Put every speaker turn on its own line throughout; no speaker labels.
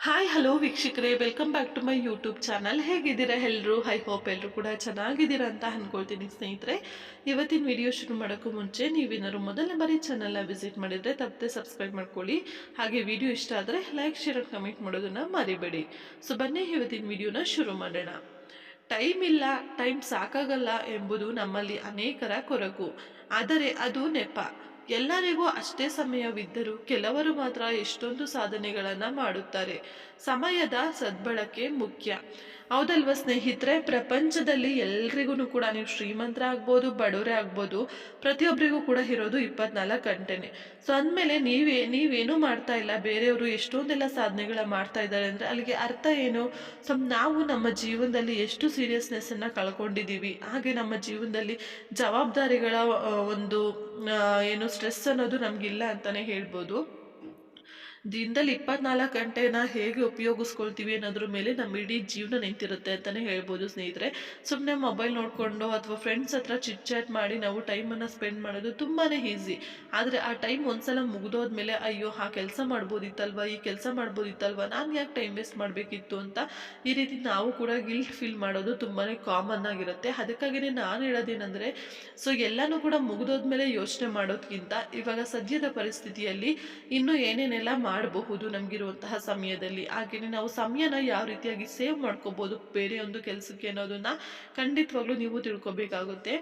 Hi hello ವೀಕ್ಷಕರೇ, welcome back to my YouTube channel. ಹೇಗಿದ್ದೀರಾ ಎಲ್ಲರೂ? ಐ ಹೋಪ್ ಎಲ್ಲರೂ ಕೂಡ ಚೆನ್ನಾಗಿದ್ದೀರಾ ಅಂತ ಅನ್ಕೊಳ್ತೀನಿ ಸ್ನೇಹಿತರೆ. ಇವತ್ತಿನ ವಿಡಿಯೋ ಶುರು ಮಾಡೋಕ್ಕೂ ಮುಂಚೆ ನೀವೇನಾದ್ರು ಮೊದಲನೇ ಬಾರಿ ಚಾನಲ್ನ ವಿಸಿಟ್ ಮಾಡಿದರೆ ತಪ್ಪದೆ ಸಬ್ಸ್ಕ್ರೈಬ್ ಮಾಡ್ಕೊಳ್ಳಿ. ಹಾಗೆ ವಿಡಿಯೋ ಇಷ್ಟ ಆದರೆ ಲೈಕ್ ಶೇರ್ ಕಮೆಂಟ್ ಮಾಡೋದನ್ನು ಮರಿಬೇಡಿ. ಸೊ ಬನ್ನಿ ಇವತ್ತಿನ ವಿಡಿಯೋನ ಶುರು ಮಾಡೋಣ. ಟೈಮ್ ಇಲ್ಲ, ಟೈಮ್ ಸಾಕಾಗಲ್ಲ ಎಂಬುದು ನಮ್ಮಲ್ಲಿ ಅನೇಕರ ಕೊರಗು. ಆದರೆ ಅದು ನೆಪ. ಎಲ್ಲರಿಗೂ ಅಷ್ಟೇ ಸಮಯವಿದ್ದರೂ ಕೆಲವರು ಮಾತ್ರ ಎಷ್ಟೊಂದು ಸಾಧನೆಗಳನ್ನು ಮಾಡುತ್ತಾರೆ. ಸಮಯದ ಸದ್ಬಳಕೆ ಮುಖ್ಯ. ಹೌದಲ್ವಾ ಸ್ನೇಹಿತರೆ? ಪ್ರಪಂಚದಲ್ಲಿ ಎಲ್ರಿಗೂ ಕೂಡ, ನೀವು ಶ್ರೀಮಂತರ ಆಗ್ಬೋದು, ಬಡವರೇ ಆಗ್ಬೋದು, ಪ್ರತಿಯೊಬ್ಬರಿಗೂ ಕೂಡ ಇರೋದು 24 ಗಂಟೆನೆ. ಸೊ ಅಂದಮೇಲೆ ನೀವೇನು ಮಾಡ್ತಾ ಇಲ್ಲ, ಬೇರೆಯವರು ಎಷ್ಟೊಂದೆಲ್ಲ ಸಾಧನೆಗಳ ಮಾಡ್ತಾ ಇದ್ದಾರೆ ಅಂದರೆ ಅಲ್ಲಿಗೆ ಅರ್ಥ ಏನು? ಸೊ ನಾವು ನಮ್ಮ ಜೀವನದಲ್ಲಿ ಎಷ್ಟು ಸೀರಿಯಸ್ನೆಸ್ಸನ್ನು ಕಳ್ಕೊಂಡಿದ್ದೀವಿ, ಹಾಗೆ ನಮ್ಮ ಜೀವನದಲ್ಲಿ ಜವಾಬ್ದಾರಿಗಳ ಒಂದು ಏನು ಸ್ಟ್ರೆಸ್ ಅನ್ನೋದು ನಮಗಿಲ್ಲ ಅಂತಲೇ ಹೇಳ್ಬೋದು. ದಿನದಲ್ಲಿ 24 ಗಂಟೆನ ಹೇಗೆ ಉಪಯೋಗಿಸ್ಕೊಳ್ತೀವಿ ಅನ್ನೋದ್ರ ಮೇಲೆ ನಮ್ಮ ಇಡೀ ಜೀವನ ನಿಂತಿರುತ್ತೆ ಅಂತಲೇ ಹೇಳ್ಬೋದು ಸ್ನೇಹಿತರೆ. ಸುಮ್ಮನೆ ಮೊಬೈಲ್ ನೋಡಿಕೊಂಡು ಅಥವಾ ಫ್ರೆಂಡ್ಸ್ ಹತ್ರ ಚಿಟ್ ಚಾಟ್ ಮಾಡಿ ನಾವು ಟೈಮನ್ನು ಸ್ಪೆಂಡ್ ಮಾಡೋದು ತುಂಬಾ ಈಸಿ. ಆದರೆ ಆ ಟೈಮ್ ಒಂದ್ಸಲ ಮುಗಿದೋದ್ಮೇಲೆ ಅಯ್ಯೋ ಆ ಕೆಲಸ ಮಾಡ್ಬೋದಿತ್ತಲ್ವ, ಈ ಕೆಲಸ ಮಾಡ್ಬೋದಿತ್ತಲ್ವ, ನಾನು ಯಾಕೆ ಟೈಮ್ ವೇಸ್ಟ್ ಮಾಡಬೇಕಿತ್ತು ಅಂತ ಈ ರೀತಿ ನಾವು ಕೂಡ ಗಿಲ್ಟ್ ಫೀಲ್ ಮಾಡೋದು ತುಂಬಾ ಕಾಮನ್ ಆಗಿರುತ್ತೆ. ಅದಕ್ಕಾಗಿಯೇ ನಾನು ಹೇಳೋದೇನೆಂದರೆ, ಸೊ ಎಲ್ಲನೂ ಕೂಡ ಮುಗಿದೋದ್ಮೇಲೆ ಯೋಚನೆ ಮಾಡೋದಕ್ಕಿಂತ ಇವಾಗ ಸದ್ಯದ ಪರಿಸ್ಥಿತಿಯಲ್ಲಿ ಇನ್ನೂ ಏನೇನೆಲ್ಲ ಮಾಡಬಹುದು ನಮಗಿರುವಂತಹ ಸಮಯದಲ್ಲಿ, ಹಾಗೆಯೇ ನಾವು ಸಮಯನ ಯಾವ ರೀತಿಯಾಗಿ ಸೇವ್ ಮಾಡ್ಕೋಬೋದು ಬೇರೆ ಒಂದು ಕೆಲಸಕ್ಕೆ ಅನ್ನೋದನ್ನ ಖಂಡಿತವಾಗ್ಲೂ ನೀವು ತಿಳ್ಕೊಬೇಕಾಗುತ್ತೆ.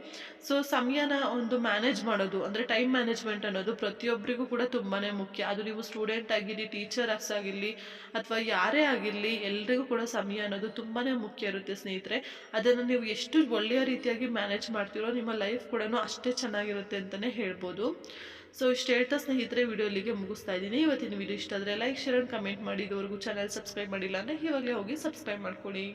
ಸೊ ಸಮಯನ ಒಂದು ಮ್ಯಾನೇಜ್ ಮಾಡೋದು ಅಂದರೆ ಟೈಮ್ ಮ್ಯಾನೇಜ್ಮೆಂಟ್ ಅನ್ನೋದು ಪ್ರತಿಯೊಬ್ಬರಿಗೂ ಕೂಡ ತುಂಬಾ ಮುಖ್ಯ. ಅದು ನೀವು ಸ್ಟೂಡೆಂಟ್ ಆಗಿರಲಿ, ಟೀಚರ್ಸ್ ಆಗಿರಲಿ, ಅಥವಾ ಯಾರೇ ಆಗಿರಲಿ, ಎಲ್ರಿಗೂ ಕೂಡ ಸಮಯ ಅನ್ನೋದು ತುಂಬಾ ಮುಖ್ಯ ಇರುತ್ತೆ ಸ್ನೇಹಿತರೆ. ಅದನ್ನು ನೀವು ಎಷ್ಟು ಒಳ್ಳೆಯ ರೀತಿಯಾಗಿ ಮ್ಯಾನೇಜ್ ಮಾಡ್ತೀರೋ ನಿಮ್ಮ ಲೈಫ್ ಕೂಡ ಅಷ್ಟೇ ಚೆನ್ನಾಗಿರುತ್ತೆ ಅಂತಲೇ ಹೇಳ್ಬೋದು. ಸೊ ಇಷ್ಟು ಹೇಳ್ತಾ ಸ್ನೇಹಿತರೆ ವಿಡಿಯೋ ಇಲ್ಲಿಗೆ ಮುಗಿಸ್ತಾ ಇದ್ದೀನಿ. ಇವತ್ತಿನ ವಿಡಿಯೋ ಇಷ್ಟ ಆದರೆ ಲೈಕ್ ಶೇರ್ ಕಮೆಂಟ್ ಮಾಡಿ. ಇದುವರೆಗೂ ಚಾನಲ್ ಸಬ್ಸ್ಕ್ರೈಬ್ ಮಾಡಿಲ್ಲ ಅಂದರೆ ಇವಾಗಲೇ ಹೋಗಿ ಸಬ್ಸ್ಕ್ರೈಬ್ ಮಾಡ್ಕೊಳ್ಳಿ.